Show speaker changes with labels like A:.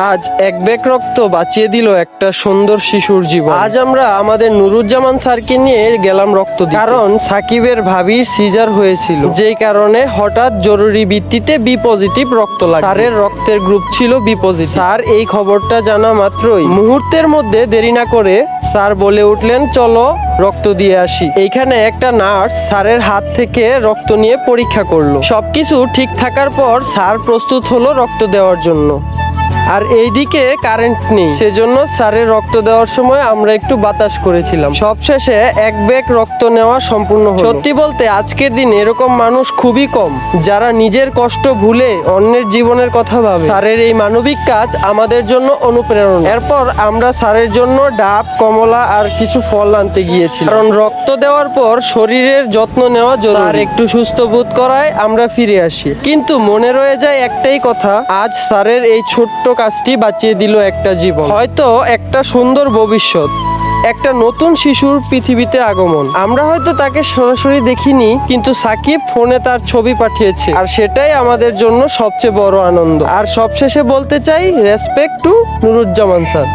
A: আজ এক ব্যাগ রক্ত বাঁচিয়ে দিল একটা সুন্দর শিশুর জীবন। আজ আমরা আমাদের নুরুজ্জামান স্যারকে নিয়ে গেলাম রক্ত দিতে, কারণ সাকিবের ভাবির সিজার হয়েছিল, যেই কারণে হঠাৎ জরুরি ভিত্তিতে বি পজিটিভ রক্ত লাগে। স্যারের রক্তের গ্রুপ ছিল বি পজিটিভ। স্যার এই খবরটা জানা মাত্রই মুহূর্তের মধ্যে দেরি না করে স্যার বলে উঠলেন, চলো রক্ত দিয়ে আসি। এইখানে একটা নার্স স্যারের হাত থেকে রক্ত নিয়ে পরীক্ষা করলো। সবকিছু ঠিক থাকার পর স্যার প্রস্তুত হলো রক্ত দেওয়ার জন্য। আর এইদিকে কারেন্ট নেই, সেজন্য স্যারের রক্ত দেওয়ার সময় আমরা একটু বাতাস করেছিলাম। সবশেষে এক ব্যাগ রক্ত নেওয়া সম্পূর্ণ হলো। সত্যি বলতে আজকের দিন এরকম মানুষ খুবই কম, যারা নিজের কষ্ট ভুলে অন্যের জীবনের কথা ভাবে। স্যারের এই মানবিক কাজ আমাদের জন্য অনুপ্রেরণা। এরপর আমরা স্যারের জন্য ডাব, কমলা আর কিছু ফল আনতে গিয়েছি, কারণ রক্ত দেওয়ার পর শরীরের যত্ন নেওয়া জরুরি। স্যার একটু সুস্থ বোধ করায় আমরা ফিরে আসি, কিন্তু মনে রয়ে যায় একটাই কথা, আজ স্যারের এই ছোট্ট কাজটি বাঁচিয়ে দিল একটা জীবন, হয়তো একটা সুন্দর ভবিষ্যৎ, একটা নতুন শিশুর পৃথিবীতে আগমন। আমরা হয়তো তাকে সরাসরি দেখিনি, কিন্তু সাকিব ফোনে তার ছবি পাঠিয়েছে, আর সেটাই আমাদের জন্য সবচেয়ে বড় আনন্দ। আর সবশেষে বলতে চাই, রেসপেক্ট টু নুরুজ্জামান স্যার।